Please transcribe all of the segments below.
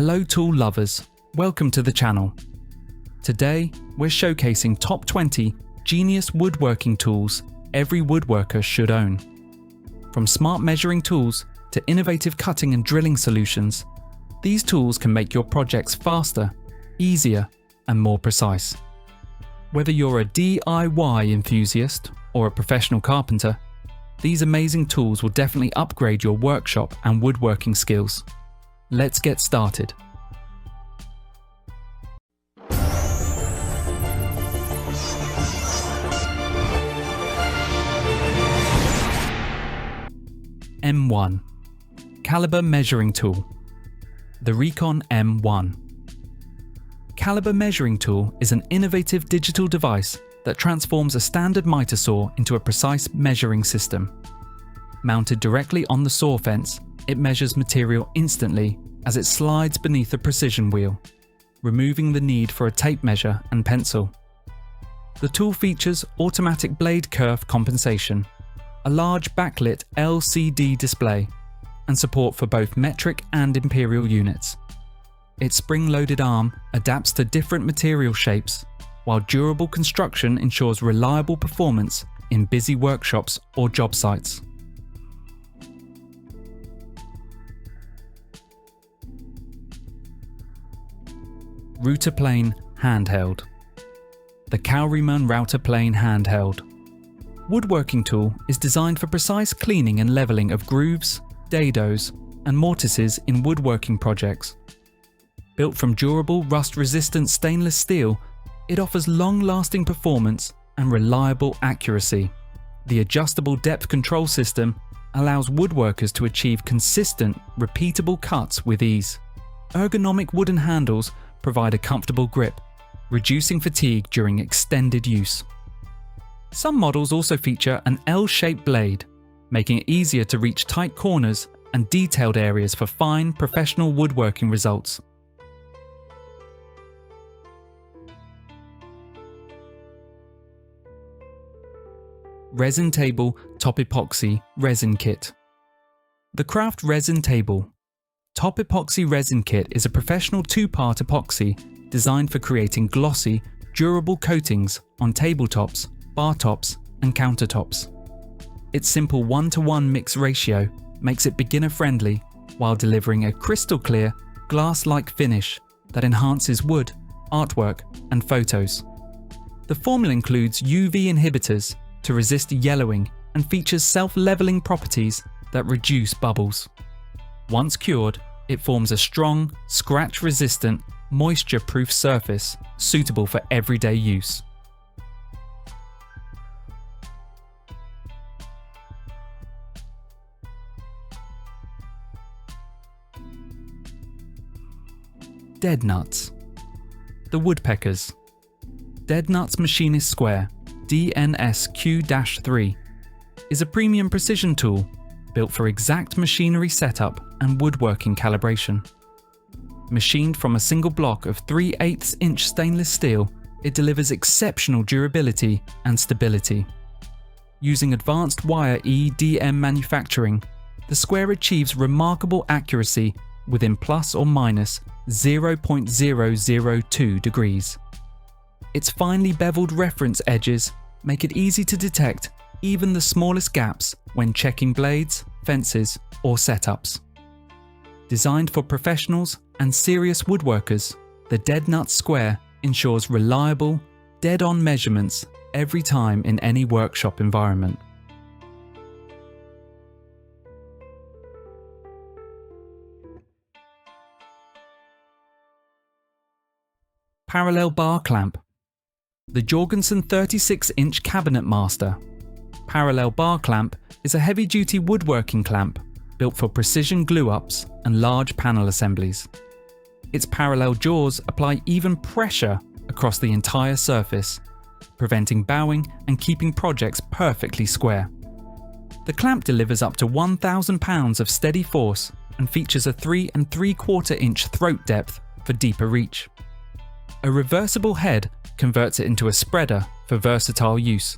Hello tool lovers, welcome to the channel. Today we're showcasing top 20 genius woodworking tools every woodworker should own. From smart measuring tools to innovative cutting and drilling solutions, these tools can make your projects faster, easier and more precise. Whether you're a DIY enthusiast or a professional carpenter, these amazing tools will definitely upgrade your workshop and woodworking skills. Let's get started. M1 Caliber Measuring Tool. The Reekon M1. Caliber Measuring Tool is an innovative digital device that transforms a standard miter saw into a precise measuring system. Mounted directly on the saw fence, it measures material instantly as it slides beneath a precision wheel, removing the need for a tape measure and pencil. The tool features automatic blade kerf compensation, a large backlit LCD display, and support for both metric and imperial units. Its spring-loaded arm adapts to different material shapes, while durable construction ensures reliable performance in busy workshops or job sites. Router Plane Handheld. The Cowryman Router Plane Handheld. Woodworking tool is designed for precise cleaning and leveling of grooves, dados, and mortises in woodworking projects. Built from durable, rust-resistant stainless steel, it offers long-lasting performance and reliable accuracy. The adjustable depth control system allows woodworkers to achieve consistent, repeatable cuts with ease. Ergonomic wooden handles provide a comfortable grip, reducing fatigue during extended use. Some models also feature an L-shaped blade, making it easier to reach tight corners and detailed areas for fine, professional woodworking results. Resin Table Top Epoxy Resin Kit. The Craft Resin Table Top Epoxy Resin Kit is a professional two-part epoxy designed for creating glossy, durable coatings on tabletops, bar tops, and countertops. Its simple 1:1 mix ratio makes it beginner-friendly while delivering a crystal-clear, glass-like finish that enhances wood, artwork, and photos. The formula includes UV inhibitors to resist yellowing and features self-leveling properties that reduce bubbles. Once cured, it forms a strong, scratch-resistant, moisture-proof surface suitable for everyday use. DeadNutz. The Woodpeckers. DeadNutz Machinist Square DNSQ-3 is a premium precision tool built for exact machinery setup and woodworking calibration. Machined from a single block of 3/8 inch stainless steel, it delivers exceptional durability and stability. Using advanced wire EDM manufacturing, the square achieves remarkable accuracy within plus or minus 0.002 degrees. Its finely beveled reference edges make it easy to detect even the smallest gaps when checking blades, fences, or setups. Designed for professionals and serious woodworkers, the DeadNutz Square ensures reliable, dead-on measurements every time in any workshop environment. Parallel Bar Clamp. The Jorgensen 36-inch Cabinet Master. Parallel Bar Clamp is a heavy-duty woodworking clamp built for precision glue-ups and large panel assemblies. Its parallel jaws apply even pressure across the entire surface, preventing bowing and keeping projects perfectly square. The clamp delivers up to 1,000 pounds of steady force and features a 3 3/4 inch throat depth for deeper reach. A reversible head converts it into a spreader for versatile use.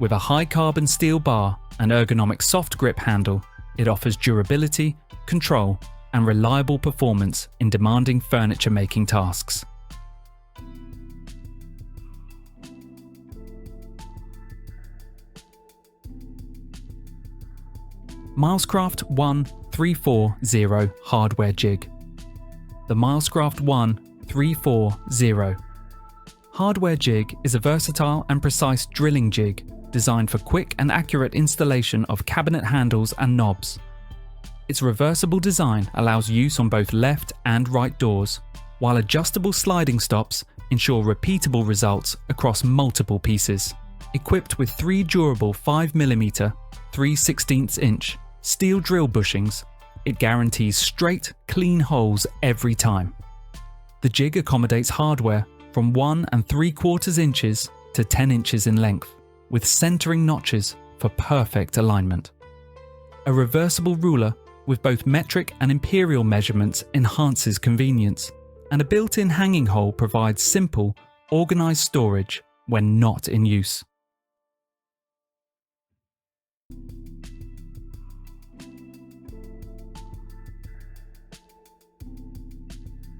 With a high carbon steel bar and ergonomic soft grip handle, it offers durability, control, and reliable performance in demanding furniture making tasks. Milescraft 1340 HardwareJig. The Milescraft 1340 HardwareJig is a versatile and precise drilling jig designed for quick and accurate installation of cabinet handles and knobs. Its reversible design allows use on both left and right doors, while adjustable sliding stops ensure repeatable results across multiple pieces. Equipped with 3 durable 5mm 3/16 inch steel drill bushings, it guarantees straight, clean holes every time. The jig accommodates hardware from 1 3/4 inches to 10 inches in length, with centering notches for perfect alignment. A reversible ruler with both metric and imperial measurements enhances convenience, and a built-in hanging hole provides simple, organized storage when not in use.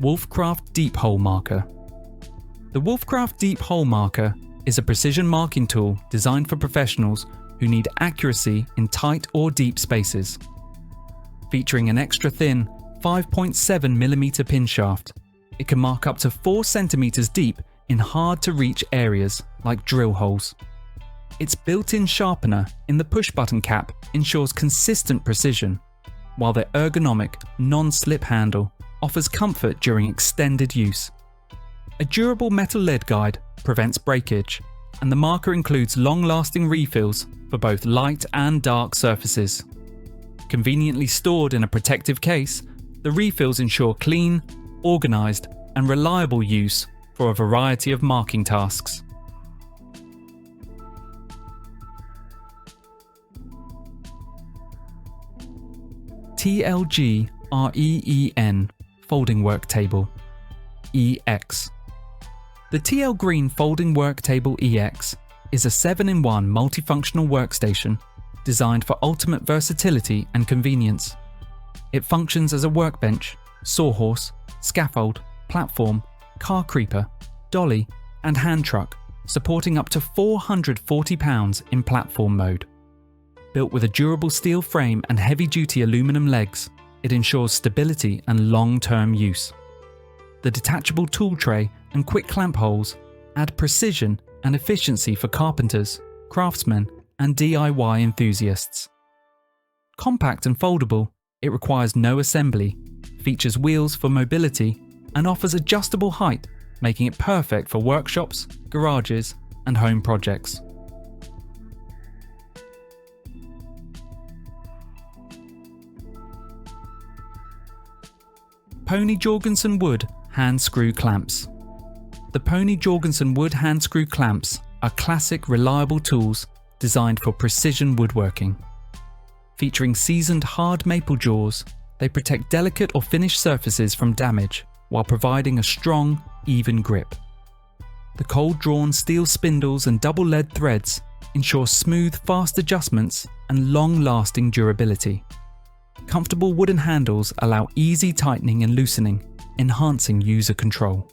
Wolfcraft Deep Hole Marker. The Wolfcraft Deep Hole Marker is a precision marking tool designed for professionals who need accuracy in tight or deep spaces. Featuring an extra thin 5.7mm pin shaft, it can mark up to 4 cm deep in hard-to-reach areas like drill holes. Its built-in sharpener in the push-button cap ensures consistent precision, while the ergonomic, non-slip handle offers comfort during extended use. A durable metal lead guide prevents breakage, and the marker includes long-lasting refills for both light and dark surfaces. Conveniently stored in a protective case, the refills ensure clean, organized, and reliable use for a variety of marking tasks. TLGREEN Folding Work Table EX. The TLGREEN Folding Work Table EX is a 7-in-1 multifunctional workstation designed for ultimate versatility and convenience. It functions as a workbench, sawhorse, scaffold, platform, car creeper, dolly, and hand truck, supporting up to 440 pounds in platform mode. Built with a durable steel frame and heavy-duty aluminum legs, it ensures stability and long-term use. The detachable tool tray and quick clamp holes add precision and efficiency for carpenters, craftsmen, and DIY enthusiasts. Compact and foldable, it requires no assembly, features wheels for mobility, and offers adjustable height, making it perfect for workshops, garages, and home projects. Pony Jorgensen Wood Hand Screw Clamps. The Pony Jorgensen Wood Hand Screw Clamps are classic, reliable tools designed for precision woodworking. Featuring seasoned hard maple jaws, they protect delicate or finished surfaces from damage while providing a strong, even grip. The cold-drawn steel spindles and double lead threads ensure smooth, fast adjustments and long-lasting durability. Comfortable wooden handles allow easy tightening and loosening, enhancing user control.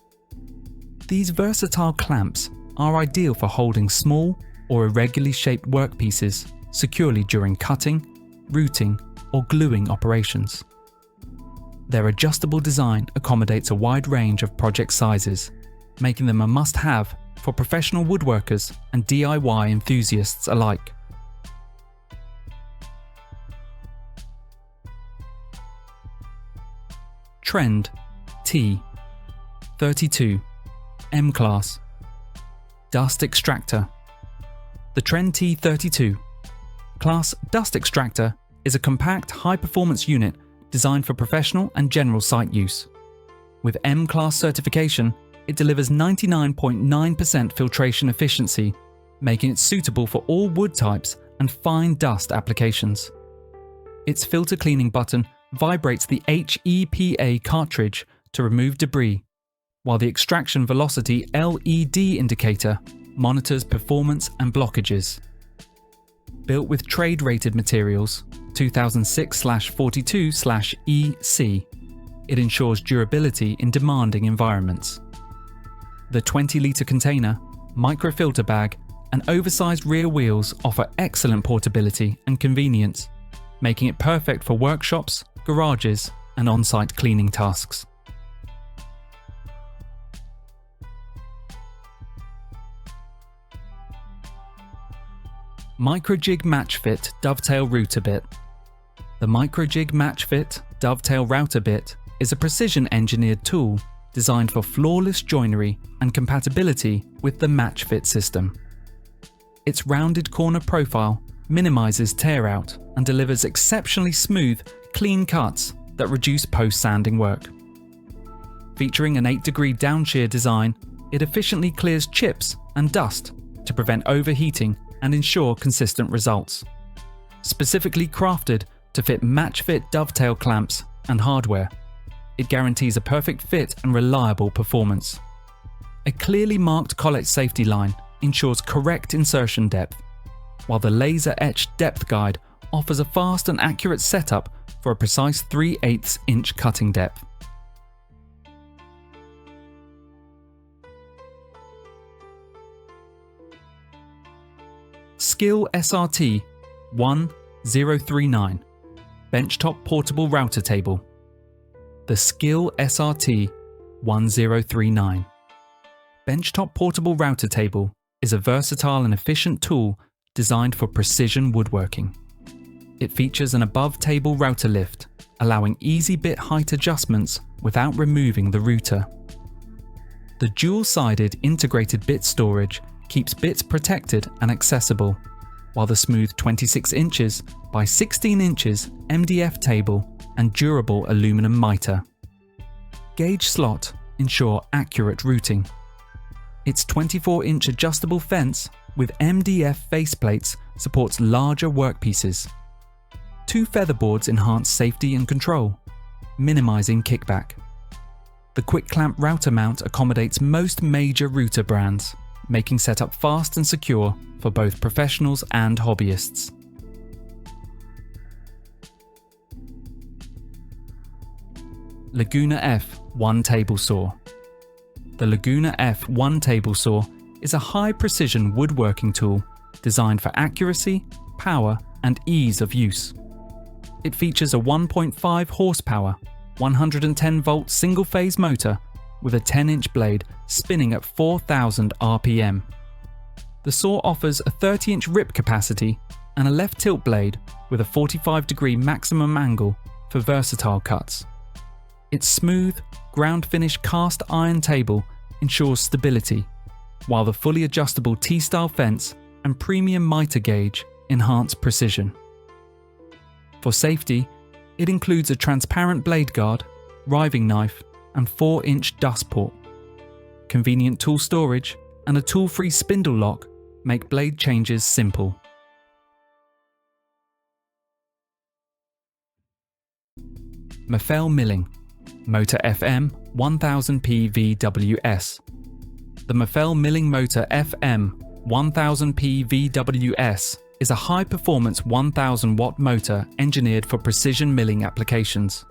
These versatile clamps are ideal for holding small or irregularly shaped workpieces securely during cutting, routing, or gluing operations. Their adjustable design accommodates a wide range of project sizes, making them a must-have for professional woodworkers and DIY enthusiasts alike. Trend T32 M-Class Dust Extractor. The Trend T32 Class Dust Extractor is a compact, high-performance unit designed for professional and general site use. With M-Class certification, it delivers 99.9% filtration efficiency, making it suitable for all wood types and fine dust applications. Its filter cleaning button vibrates the HEPA cartridge to remove debris, while the extraction velocity LED indicator monitors performance and blockages. Built with trade-rated materials 2006/42/EC, it ensures durability in demanding environments. The 20-litre container, microfilter bag, and oversized rear wheels offer excellent portability and convenience, making it perfect for workshops, garages, and on-site cleaning tasks. MICROJIG MATCHFIT Dovetail Router Bit. The MICROJIG MATCHFIT Dovetail Router Bit is a precision-engineered tool designed for flawless joinery and compatibility with the MATCHFIT system. Its rounded corner profile minimizes tear-out and delivers exceptionally smooth, clean cuts that reduce post-sanding work. Featuring an 8-degree downshear design, it efficiently clears chips and dust to prevent overheating and ensure consistent results. Specifically crafted to fit MATCHFIT dovetail clamps and hardware, it guarantees a perfect fit and reliable performance. A clearly marked collet safety line ensures correct insertion depth, while the laser-etched depth guide offers a fast and accurate setup for a precise 3/8 inch cutting depth. SKIL SRT 1039 Benchtop Portable Router Table. The SKIL SRT 1039 Benchtop Portable Router Table is a versatile and efficient tool designed for precision woodworking. It features an above-table router lift, allowing easy bit height adjustments without removing the router. The dual-sided integrated bit storage keeps bits protected and accessible, while the smooth 26 inches by 16 inches MDF table and durable aluminum mitre gauge slot ensure accurate routing. Its 24-inch adjustable fence with MDF faceplates supports larger workpieces. 2 featherboards enhance safety and control, minimizing kickback. The quick clamp router mount accommodates most major router brands, making setup fast and secure for both professionals and hobbyists. Laguna F1 Table Saw. The Laguna F1 Table Saw is a high-precision woodworking tool designed for accuracy, power, and ease of use. It features a 1.5 horsepower, 110-volt single-phase motor with a 10-inch blade spinning at 4,000 RPM. The saw offers a 30-inch rip capacity and a left tilt blade with a 45-degree maximum angle for versatile cuts. Its smooth, ground-finish cast iron table ensures stability, while the fully adjustable T-style fence and premium mitre gauge enhance precision. For safety, it includes a transparent blade guard, riving knife, and 4-inch dust port. Convenient tool storage and a tool-free spindle lock make blade changes simple. Mafell Milling Motor FM 1000P VWS. The Mafell Milling Motor FM 1000P VWS is a high-performance 1000-watt motor engineered for precision milling applications.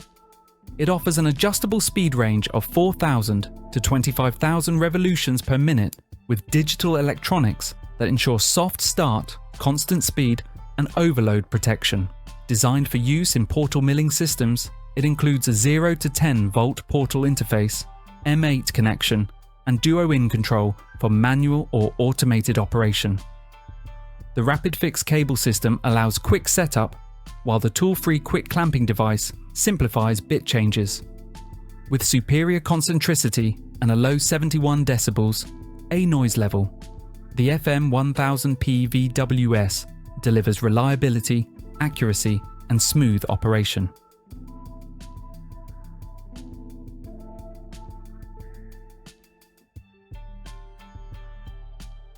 It offers an adjustable speed range of 4,000 to 25,000 revolutions per minute with digital electronics that ensure soft start, constant speed, and overload protection. Designed for use in portal milling systems, it includes a 0 to 10 volt portal interface, M8 connection, and duo-in control for manual or automated operation. The rapid fix cable system allows quick setup, while the tool-free quick clamping device simplifies bit changes. With superior concentricity and a low 71 decibels A noise level, the FM 1000P VWS delivers reliability, accuracy, and smooth operation.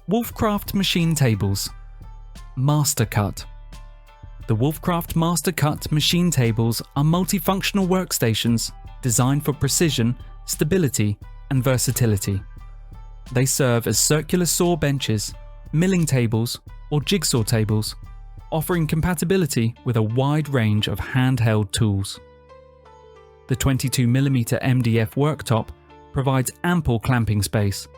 Wolfcraft Machine Tables. Master Cut. The Wolfcraft Master Cut machine tables are multifunctional workstations designed for precision, stability, and versatility. They serve as circular saw benches, milling tables, or jigsaw tables, offering compatibility with a wide range of handheld tools. The 22mm MDF worktop provides ample clamping space,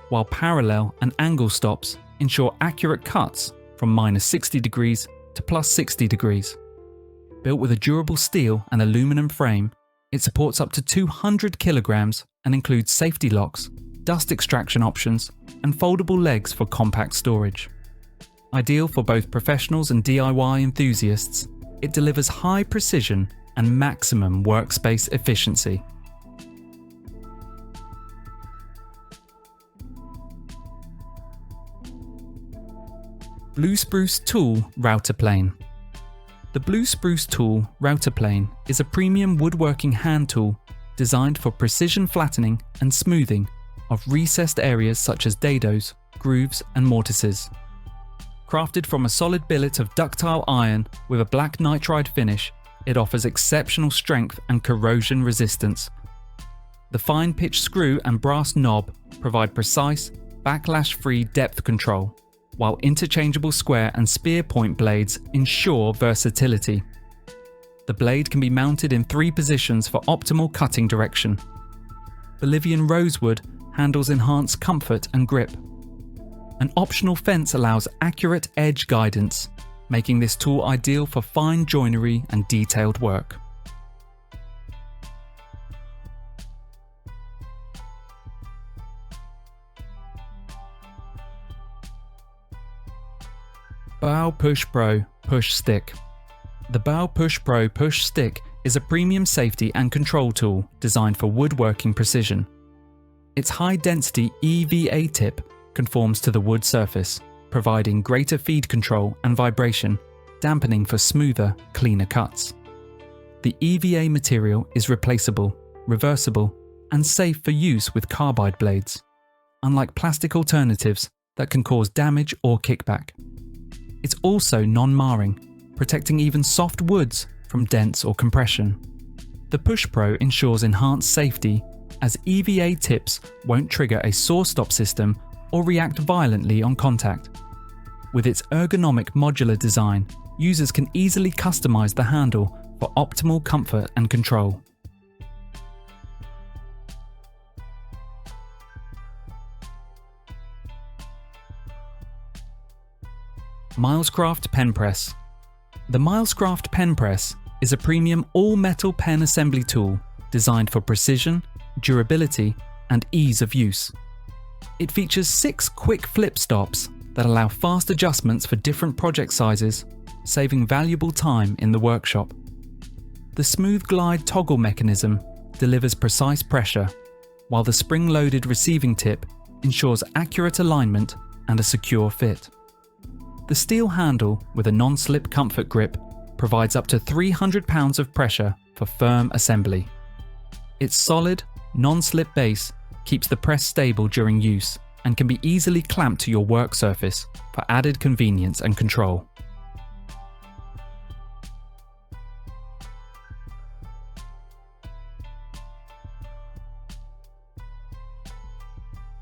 while parallel and angle stops ensure accurate cuts from -60 degrees to +60 degrees. Built with a durable steel and aluminum frame, it supports up to 200 kilograms and includes safety locks, dust extraction options, and foldable legs for compact storage. Ideal for both professionals and DIY enthusiasts, it delivers high precision and maximum workspace efficiency. Bluespruce Tool Router Plane. The Bluespruce Tool Router Plane is a premium woodworking hand tool designed for precision flattening and smoothing of recessed areas such as dados, grooves, and mortises. Crafted from a solid billet of ductile iron with a black nitride finish, it offers exceptional strength and corrosion resistance. The fine pitch screw and brass knob provide precise, backlash-free depth control, while interchangeable square and spear point blades ensure versatility. The blade can be mounted in 3 positions for optimal cutting direction. Bolivian rosewood handles enhance comfort and grip. An optional fence allows accurate edge guidance, making this tool ideal for fine joinery and detailed work. Bow PushPRO Push Stick. The Bow PushPRO Push Stick is a premium safety and control tool designed for woodworking precision. Its high-density EVA tip conforms to the wood surface, providing greater feed control and vibration, dampening for smoother, cleaner cuts. The EVA material is replaceable, reversible, and safe for use with carbide blades, unlike plastic alternatives that can cause damage or kickback. It's also non-marring, protecting even soft woods from dents or compression. The PushPRO ensures enhanced safety as EVA tips won't trigger a saw stop system or react violently on contact. With its ergonomic modular design, users can easily customize the handle for optimal comfort and control. Milescraft PenPress. The Milescraft PenPress is a premium all-metal pen assembly tool designed for precision, durability, and ease of use. It features 6 quick flip stops that allow fast adjustments for different project sizes, saving valuable time in the workshop. The smooth glide toggle mechanism delivers precise pressure, while the spring-loaded receiving tip ensures accurate alignment and a secure fit. The steel handle with a non-slip comfort grip provides up to 300 pounds of pressure for firm assembly. Its solid, non-slip base keeps the press stable during use and can be easily clamped to your work surface for added convenience and control.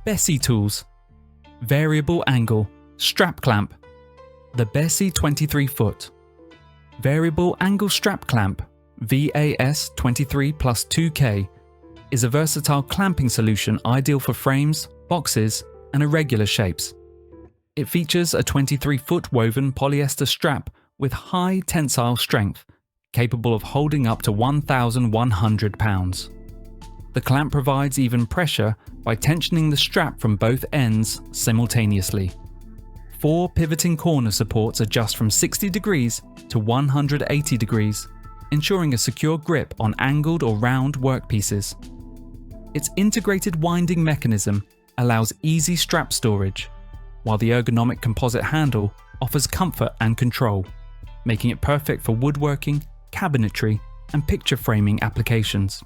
Bessey tools. Variable angle strap clamp. The Bessey 23-foot. Variable angle strap clamp, VAS 23+2K, is a versatile clamping solution ideal for frames, boxes, and irregular shapes. It features a 23-foot woven polyester strap with high tensile strength, capable of holding up to 1,100 pounds. The clamp provides even pressure by tensioning the strap from both ends simultaneously. 4 pivoting corner supports adjust from 60 degrees to 180 degrees, ensuring a secure grip on angled or round workpieces. Its integrated winding mechanism allows easy strap storage, while the ergonomic composite handle offers comfort and control, making it perfect for woodworking, cabinetry, and picture framing applications.